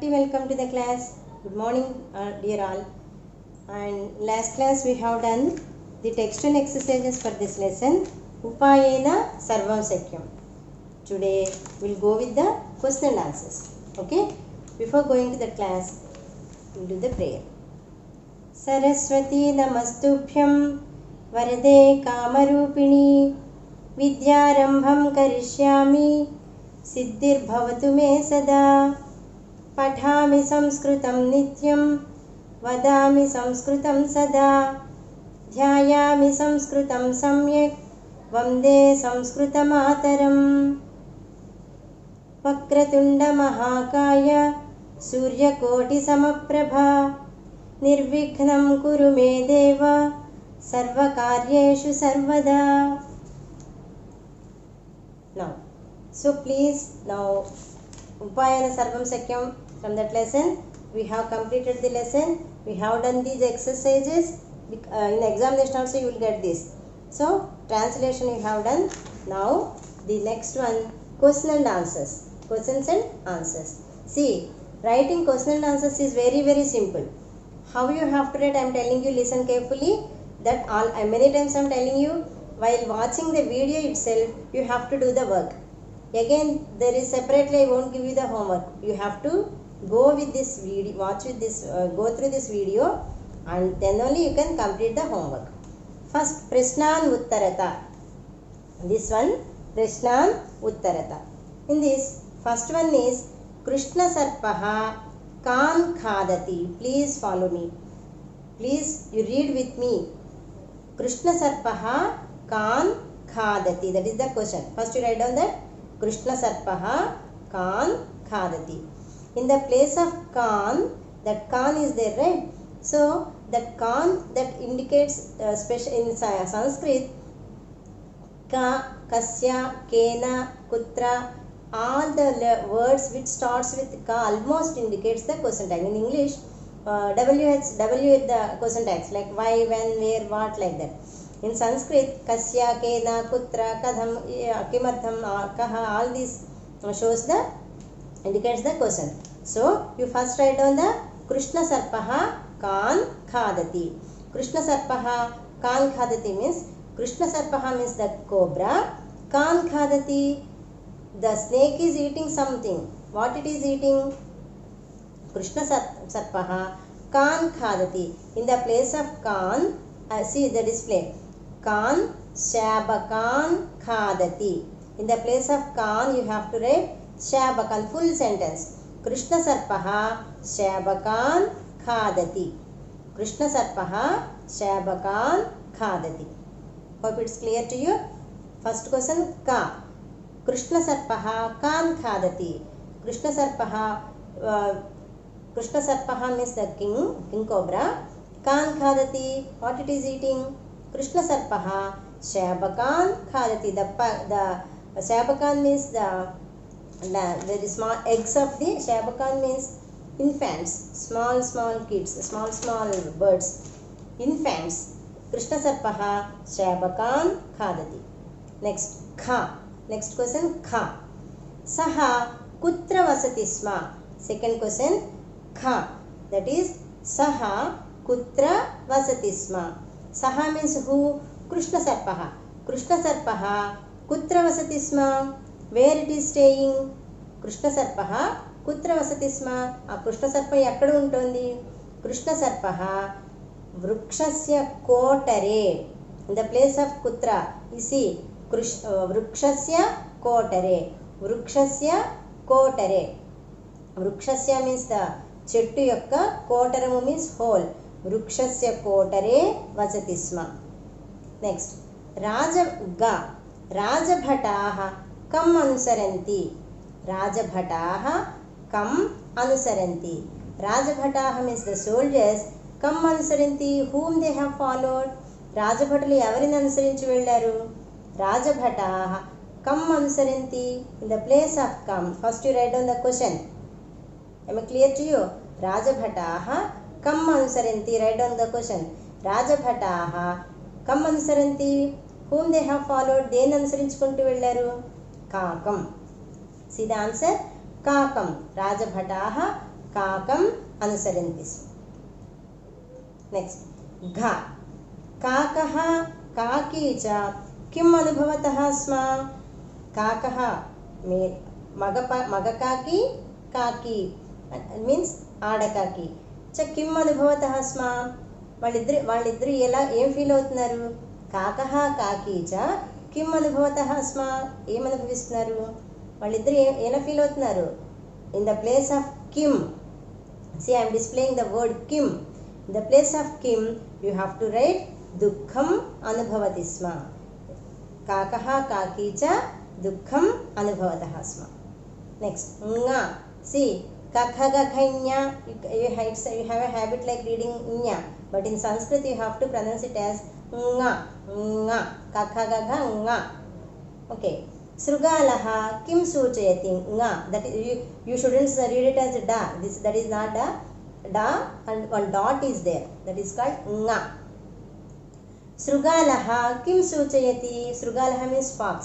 Hearty welcome to the class. Good morning, dear all. And last class we have done the text and exercises for this lesson. Upayena Sarvam Sakyam. Today we'll go with the question and answers. Okay? Before going to the class, we'll do the prayer. Saraswati Namastubhyam Varade Kamarupini Vidyarambham Karishyami Siddhir me sada Padhami Samskrutam Nityam Vadami Samskrutam sada Dhyayami Samskrutam Samyak Vande Samskrutamataram Vakratunda Mahakaya Suryakoti Samaprabha Nirvikhnam Kuru Me Deva Sarvakaryeshu Sarvada. So please now Upayena Sarvam Sakyam, from that lesson we have completed the lesson. We have done these exercises. In examination also you will get this. So translation you have done. Now the next one, question and answers. Questions and answers. See, writing question and answers is very simple. How you have to write, I am telling you, listen carefully. That all many times I am telling you, while watching the video itself you have to do the work. Again, there is separately, I won't give you the homework. You have to go with this video, watch with this, go through this video, and then only you can complete the homework. First, Prashnan Uttarata. This one, Prashnan Uttarata. In this, first one is Krishna Sarpaha Kan Khadati. Please follow me. Please, you read with me. Krishna Sarpaha Kan Khadati. That is the question. First, you write down that. Krishna Sarpaha Kan Khadati. In the place of Kan, that Kan is there, right? So that Kan, that indicates special in Sanskrit, Ka, Kasya, Kena, Kutra, all the words which starts with Ka almost indicates the question tag. In English, W is the question tags, like why, when, where, what, like that. In Sanskrit, Kasya, Kena, Kutra, Kadham, Kimartham, Kaha, all these shows the, indicates the question. So, you first write down the Krishna Sarpaha Kan Khadati. Krishna Sarpaha Kan Khadati means, Krishna Sarpaha means the cobra. Kan Khadati, the snake is eating something. What it is eating? Krishna Sarpaha Kan Khadati. In the place of Kan, see the display. Kan Shabakan Khadati. In the place of Kan, you have to write Shabakan, full sentence. Krishna Sarpaha Shabakan Khadati. Krishna Sarpaha Shabakan Khadati. Hope it's clear to you. First question, Ka. Krishna Sarpaha Kan Khadati. Krishna Sarpaha means the king cobra. Kan Khadati, what it is eating? Krishna Sarpaha Shabakan Khadati. The Shabakan means the very small eggs of the Shabakan means infants, small kids, small birds, infants. Krishna Sarpaha Shabakan Khadati. Next, Kha. Next question, Kha. Saha Kutra Vasati Sma. Second question, Kha. That is Saha Kutra Vasati Sma. Saha means who? Krishna Sarpaha. Krishna Sarpaha Kutra Vasati Sma. Where it is staying? Krishna Sarpaha Kutra Vasati Sma. Krishna Sarpa ekkada untundi? Krishna Sarpaha Vrukshasya Kotare. In the place of Kutra, you see Vrukshasya Kotare. Vrukshasya Kotare. Vrukshasya means the chettu yokka, Kotaramu means hole. Vrukshasya Kotare Vasati Sma. Next, Raja Bhataha Kam Anusaranti. Raja Bhataha Kam Anusaranti. Raja Bhataha means the soldiers. Kam Anusaranti, whom they have followed. Raja Bhatalu evarini anusarinchi vellaru? Raja Bhataha Kam Anusaranti. In the place of Kam, first you write down the question. Am I clear to you? Raja Bhataha Kam Anusaranti. Write down the question. Raja Bhataha Kam Anusaranti. Whom they have followed? Deni anusarinchukuntu vellaru? Kakam. See the answer? Kakam. Rajabhataha काकम् अनुसरन्ति स्म. Next घ काकः काकी च किम् अनुभवतः स्म. काकः मगकाकी काकी means ఆడకాకి చ కిమ్ అనుభవతః స్మ. వాళ్ళిద్దరు ఎలా ఏం ఫీల్ అవుతున్నారు. కాకః కాకి చ కిమ్ అనుభవతః స్మ. ఏమనుభవిస్తున్నారు వాళ్ళిద్దరు ఎలా ఫీల్ అవుతున్నారు. ఇన్ ద ప్లేస్ ఆఫ్ కిమ్, see I'm displaying the word కిమ్. ఇన్ ద ప్లేస్ ఆఫ్ కిమ్ యూ హ్యావ్ టు రైట్ దుఃఖం అనుభవతి స్మ. కాకః కాకి చ దుఃఖం అనుభవతః స్మ. నెక్స్ట్ ఞ సి kakha gakhanya. You have a habit like reading nya, but in Sanskrit you have to pronounce it as nga. Nga kakha gakha nga. Okay. Srugalaha kim suchayati nga. That is, you shouldn't read it as da. That is not da. Da and one dot is there. That is called nga. Srugalaha kim suchayati. Srugalaha means fox.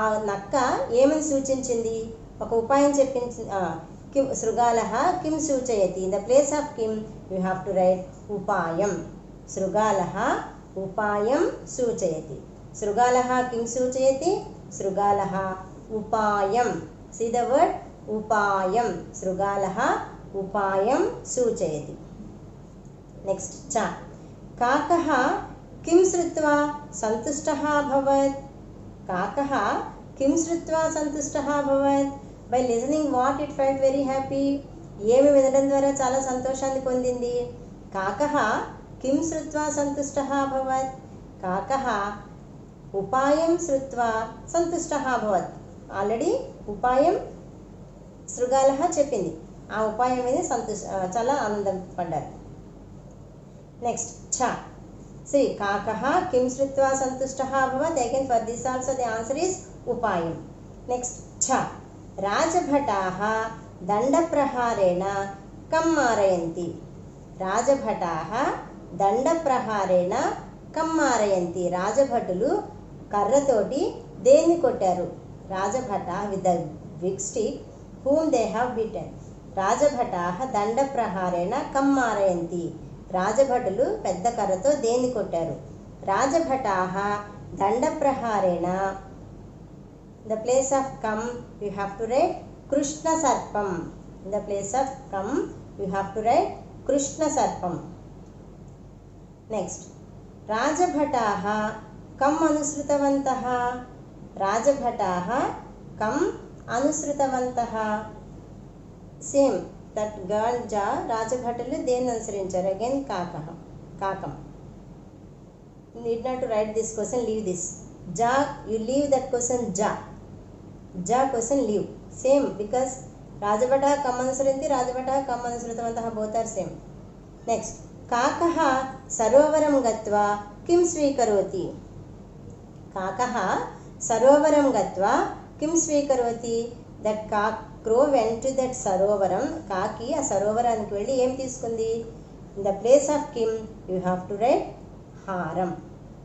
ఆ నక్క ఏమని సూచించింది. ఒక ఉపాయం చెప్పించింది. किम सृगालः किम सूचयति. In the place of kim you have to write upayam. सृगालः upayam सूचयति. सृगालः किम सूचयति. सृगालः upayam. See the word upayam. सृगालः upayam सूचयति. Next च काकः किम श्रुत्वा सन्तुष्टः अभवत्. काकः किम श्रुत्वा सन्तुष्टः अभवत्. By listening what it felt very happy. ఏమి వినడం ద్వారా చాలా సంతోషాన్ని పొందింది. కాకః కిం శ్రుత్వా సంతుష్టః అభవత్. కాకః ఉపాయం శ్రుత్వా సంతుష్టః అభవత్. ఆల్రెడీ ఉపాయం శృగాలః చెప్పింది. ఆ ఉపాయం మీద చాలా ఆనందం పడ్డారు. నెక్స్ట్ ఛ సి కాకః కిం శ్రుత్వా సంతుష్టః అభవత్. Again for this also the answer is ఉపాయం. నెక్స్ట్ ఛ రాజభటాः దండప్రహారేణ కం మారయంతి. రాజభటాः దండప్రహారేణ కం మారయంతి. రాజభటులు కర్రతోటి దేన్ని కొట్టారు. రాజభట with the big stick whom they have beaten. రాజభటాः దండప్రహారేణ కం మారయంతి. రాజభటులు పెద్ద కర్రతో దేన్ని కొట్టారు. రాజభటాः దండప్రహారేణ. The place of kam you have to write krishna sarpam. In the place of kam you have to write krishna sarpam. Next rajabhataah kam anusrutavantah. rajabhataah kam anusrutavantah. Same that girl ja rajabhatalu den అనుసరించారు. Again kakam. Need not to write this question, leave this. Ja, you leave that question ja. Ja question leave. Same because Rajabhata kam anusaranti, Rajabhata kam anusrutavantah both are same. Next काकः सरोवरं गत्वा किं स्वीकरोति. काकः सरोवरं गत्वा किं स्वीकरोति. That crow went to that sarovaram. కాకి ఆ సరోవరానికి వెళ్ళి ఏం తీసుకుంది. In the place of kim you have to write haram.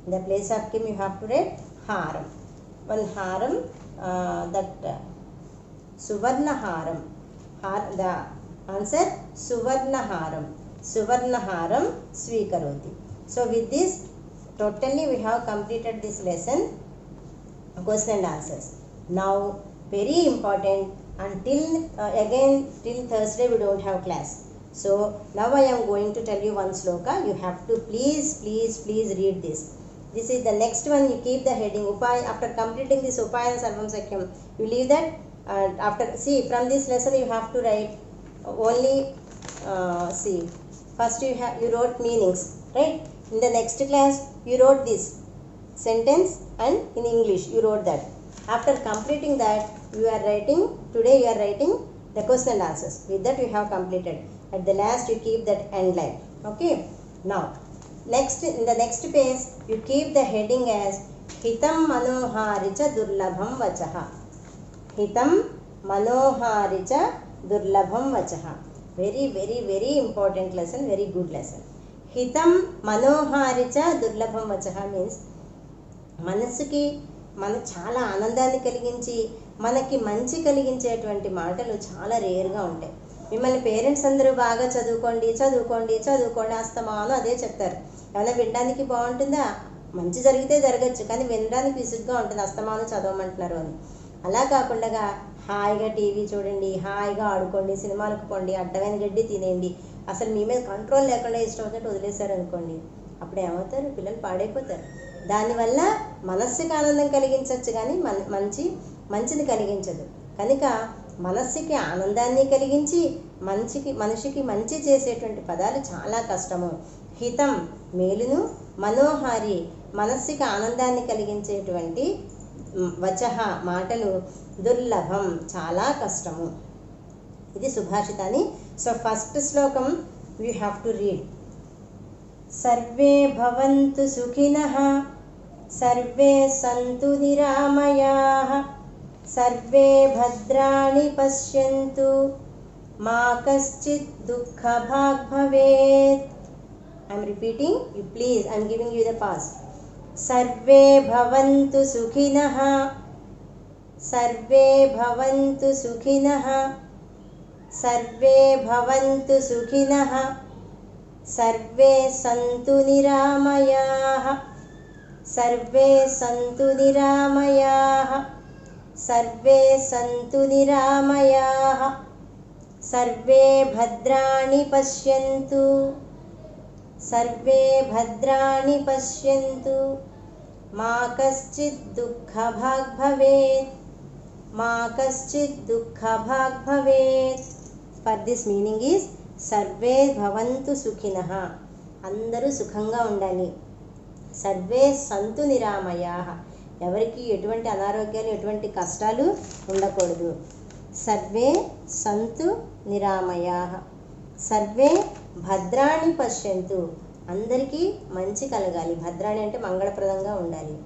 In the place of kim you have to write haram. One haram, that suvarna haram. The answer suvarna haram. Suvarna haram swikaroti. So with this totally we have completed this lesson, question and answers. Now very important, until again till Thursday we don't have class. So now I am going to tell you one sloka. You have to please read this. This is the next one. You keep the heading upaya. After completing this upaya and sarvam sakyam, you leave that. After see from this lesson you have to write only see first you wrote meanings, right? In the next class you wrote this sentence and in English you wrote that. After completing that you are writing the question and answers. With that you have completed. At the last you keep that end line. Okay. Now next, in the next page you keep the heading as hitam manoharicha durlabham vachaha. Hitam manoharicha durlabham vachaha. Very important lesson, very good lesson. Hitam manoharicha durlabham vachaha means మనసుకి చాలా ఆనందాన్ని కలిగించి మనకి మంచి కలిగించేటువంటి మాటలు చాలా రేర్గా ఉంటాయి. మిమ్మల్ని పేరెంట్స్ అందరూ బాగా చదువుకోండి చదువుకోండి చదువుకోండి అస్తమానం అదే చెప్తారు. ఏమైనా వినడానికి బాగుంటుందా? మంచి జరిగితే జరగచ్చు, కానీ వినడానికి విసుగ్గా ఉంటుంది అస్తమానం చదవమంటున్నారు అని. అలా కాకుండా హాయిగా టీవీ చూడండి, హాయిగా ఆడుకోండి, సినిమాలకు పోండి, అడ్డమైన గడ్డి తినేయండి. అసలు మీ మీద కంట్రోల్ లేకుండా ఇష్టం వచ్చినట్టు వదిలేశారు అనుకోండి, అప్పుడు ఏమవుతారు? పిల్లలు పాడైపోతారు. దానివల్ల మనస్సుకి ఆనందం కలిగించవచ్చు, కానీ మంచిని కలిగించదు. కనుక మనస్సుకి ఆనందాన్ని కలిగించి మనిషికి మంచి చేసేటువంటి పదాలు చాలా కష్టము. హితం మేలును, మనోహారి మనస్సుకి ఆనందాన్ని కలిగించేటువంటి వచః మాటలు దుర్లభం చాలా కష్టము. ఇది సుభాషితాన్ని. సో ఫస్ట్ శ్లోకం you have to read. Survey భవంతు సుఖినః, సర్వే సంతు నిరామయాః, సర్వే భద్రాణి పశ్యంతు, మా కశ్చిత్ దుఃఖభాగ్ భవేత్. I'm repeating, you please, I'm giving you the pass. Survey భవంతు సుఖినః, సర్వే భవంతు సుఖినః, సర్వే భవంతు సుఖినః, సర్వే సంతు నిరామయాః, సర్వే సంతు నిరామయాః, సర్వే సంతు నిరామయాః, సర్వే భద్రాణి పశ్యంతు, సర్వే భద్రాణి పశ్యంతు, మా కశ్చిత్ దుఃఖభాగ్ భవేత్, మా కశ్చిత్ దుఃఖభాగ్ భవేత్. For this meaning is survey భవంతు సుఖినః, అందరూ సుఖంగా ఉండాలి. సర్వే సంతు నిరామయాః, ఎవరికి ఎటువంటి అనారోగ్యాలు ఎటువంటి కష్టాలు ఉండకూడదు. సర్వే సంతు నిరామయాః, సర్వే భద్రాణి పశ్యంతు, అందరికీ మంచి కలగాలి. భద్రాణి అంటే మంగళప్రదంగా ఉండాలి.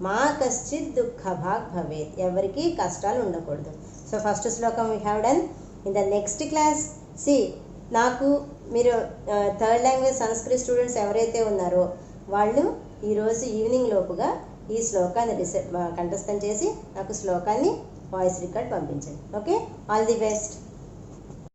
మా కశ్చిత్ దుఃఖభాగ్ భవేత్, ఎవరికి కష్టాలు ఉండకూడదు. సో ఫస్ట్ శ్లోకం we have done. In the next class నాకు మీరు థర్డ్ లాంగ్వేజ్ సంస్కృత్ స్టూడెంట్స్ ఎవరైతే ఉన్నారో వాళ్ళు ఈరోజు ఈవినింగ్ లోపుగా ఈ శ్లోకాన్ని కంఠస్థం చేసి నాకు శ్లోకాన్ని వాయిస్ రికార్డ్ పంపించండి. Okay, all the best.